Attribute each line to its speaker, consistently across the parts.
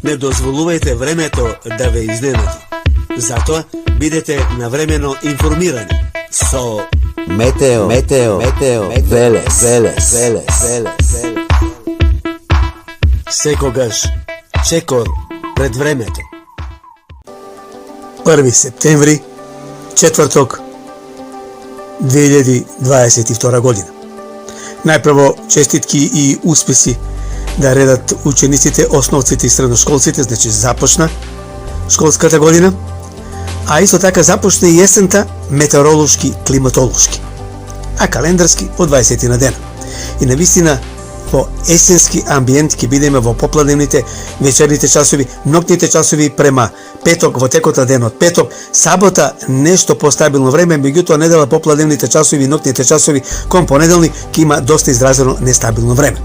Speaker 1: Не дозволувајте времето да ве изненади. Затоа бидете навремено информирани со
Speaker 2: Метео Велес.
Speaker 1: секогаш чекор пред времето. 1 септември, четврток, 2022 година. Најпрво честитки и успеси да редат учениците, основците и средношколците, значи започна школската година, а исто така започна и есента метеоролошки, климатолошки, а календарски од 20 на дена. И навистина во есенски амбиент ќе бидеме во попладневните вечерните часови, ноќните часови према петок, во текот на денот петок, сабота нешто постабилно време, меѓутоа недела попладневните часови и ноќните часови кон понеделник ќе има доста изразено нестабилно време.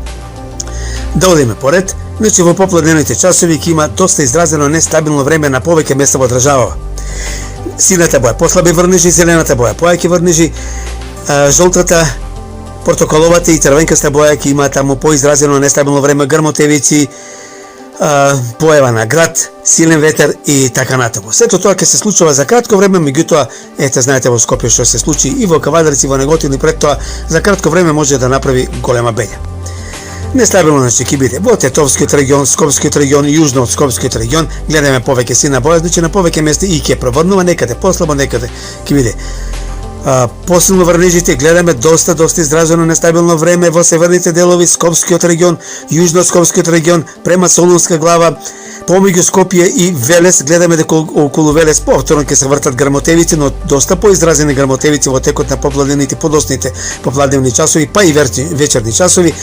Speaker 1: Да одиме поред, значи во попладневните часови ќе има доста изразено нестабилно време на повеќе места во државава. Сината боја послаби врнежи, зелената боја појаки врнежи, жолтата, портокаловата и црвенкаста боја ќе има таму поизразено нестабилно време, грмотевици, појава на град, силен ветер и така натаму. Сето тоа ќе се случува за кратко време, меѓутоа, знаете во Скопје што се случи и во Кавадарци, во Неготин и пред тоа, за кратко време може да направи голема бења. Нестабилно значи ќе биде во Тетовскиот регион, Скопскиот регион, јужно од Скопскиот регион, гледаме повеќе сина боја, значи на повеќе места и ќе проврнува, некаде послабо, некаде ќе биде посилно врнежите, гледаме доста изражено нестабилно време во северните делови, Скопскиот регион, јужно од Скопскиот регион, према Солунска глава, помеѓу Скопје и Велес, гледаме дека околу Велес повторно ќе се вртат грмотевици, но доста поизразени грмотевици во текот на попладневните, подосните попладневни часови, па и вечерни часови.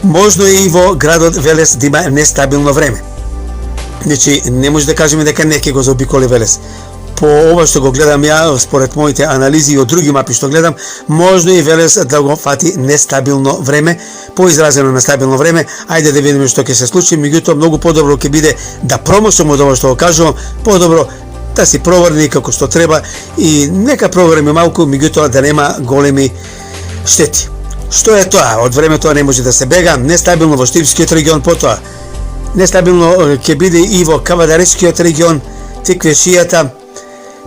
Speaker 1: Можно и во градот Велес да има нестабилно време. Значи, не може да кажеме дека не ќе го заобиколи Велес. По ова што го гледам ја, според моите анализи и од други мапи што гледам, можно и Велес да го фати нестабилно време, поизразено нестабилно време. Ајде да видиме што ќе се случи, меѓутоа многу подобро ќе биде да промошам од ова што го кажувам, подобро да си проврни како што треба и нека проврни малку, меѓутоа да нема големи штети. Што е тоа? Од времето не може да се бега, нестабилно во Штипскиот регион, потоа нестабилно ќе биде и во Кавадарскиот регион, Теквешијата,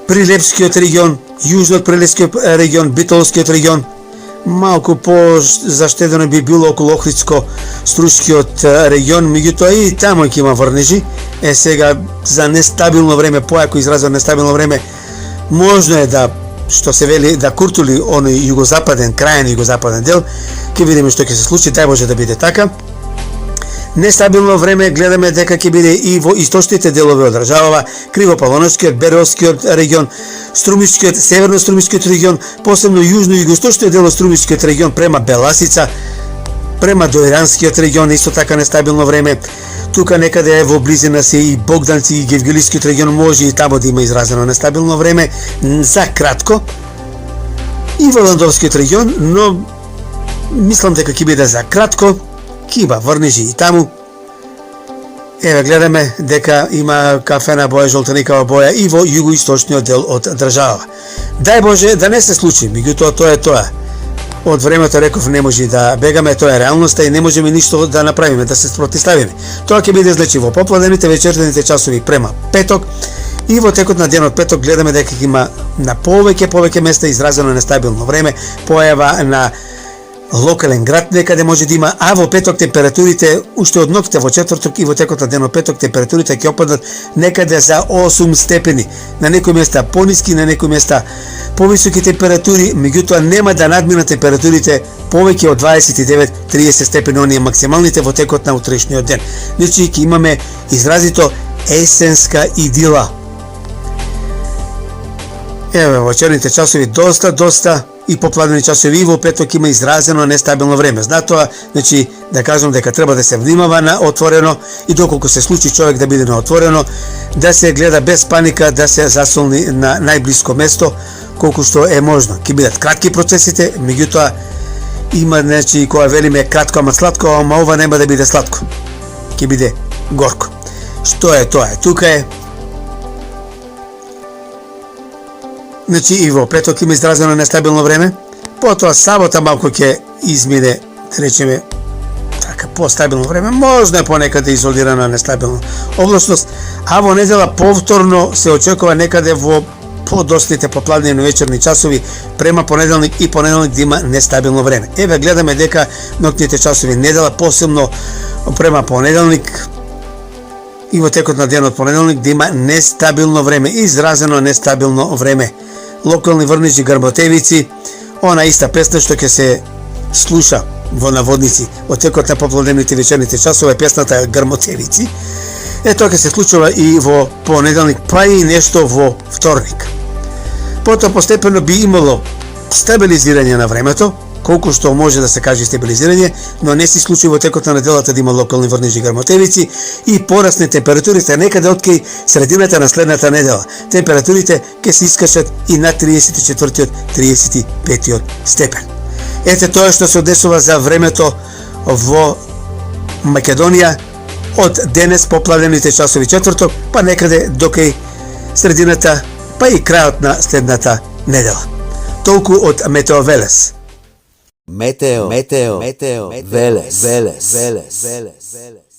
Speaker 1: Прилепскиот регион, јужно од Прилепскиот регион, Битолскиот регион, малку по-заштедено би било околу Охридско-Струшкиот регион, меѓутоа и таму ќе има врнежи. Сега за нестабилно време, појако изразено нестабилно време, можно е да што се вели да куртули оној југозападен, крајен југозападен дел, ќе видиме што ќе се случи, дај Боже да биде така. Нестабилно време гледаме дека ќе биде и во источните делови од државава, Кривопалоновскиот, Беровскиот регион, Струмишкиот, Северно-Струмишкиот регион, посебно јужно и југоисточниот дел од Струмишкиот регион према Беласица, према Доиранскиот регион, исто така нестабилно време. Тука некаде е во близина се и Богданци и Гевгелискиот регион, може и таму да има изразено нестабилно време за кратко. И во Ландовскиот регион, но мислам дека ќе биде за кратко, ќе има врнежи и таму. Еве гледаме дека има кафена боја, жолтеникава боја и во југоисточниот дел од држава. Дај Боже да не се случи, меѓутоа тоа е тоа. Од времето реков не може да бегаме, тоа е реалноста и не можеме ништо да направиме, да се спротивставиме. Тоа ќе биде значи во попладневните вечерните часови према петок и во текот на денот петок гледаме дека има на повеќе места изразено нестабилно време, појава на локален град некаде може да има, а во петок температурите уште од ноќта во четврток и во текот на денот петок температурите ќе опаднат некаде за 8 степени. На некои места пониски, на некои места повисоки температури, меѓутоа нема да надминат температурите повеќе од 29-30 степени, оние максималните во текот на утрешниот ден. Значи ќе имаме изразито есенска идила. Еве во вечерните часови доста и попладневни часови и во петок има изразено нестабилно време. Затоа, значи, да кажам дека треба да се внимава на отворено и доколку се случи човек да биде на отворено, да се гледа без паника, да се засолни на најблиско место, колку што е можно. Ќе бидат кратки процесите, меѓутоа има, значи, кога велиме кратко ама сладко, ама ова нема да биде сладко. Ќе биде горко. Што е тоа? Тука е. Значи и во петок има изразено нестабилно време, потоа сабота малку ќе измине, да речеме, така постабилно време, можно е понекаде изолирана нестабилна облачност, а во недела повторно се очекува некаде во подоцните попладнени вечерни часови према понеделник и понеделник да има нестабилно време. Еве гледаме дека ноќните часови недела, посебно према понеделник и во текот на денот понеделник да има нестабилно време, изразено нестабилно време. Локални врнежи, грмотевици, она иста песна што ќе се слуша во наводници во текот на попладневните вечерните часове, песната грмотевици. Тоа ќе се случува и во понеделник, па и нешто во вторник. Потоа постепено би имало стабилизирање на времето, колку што може да се каже стабилизирање, но не се случи во текот на неделата да има локални врнежи и грмотевици и порасне температурите некаде од кај средината на следната недела. Температурите ќе се искачат и на 34-тиот, 35-тиот степен. Ете тоа што се одесува за времето во Македонија од денес попладневните часови четврток, па некаде до кај средината, па и крајот на следната недела. Толку од Метео Велес.
Speaker 2: Метео Велес.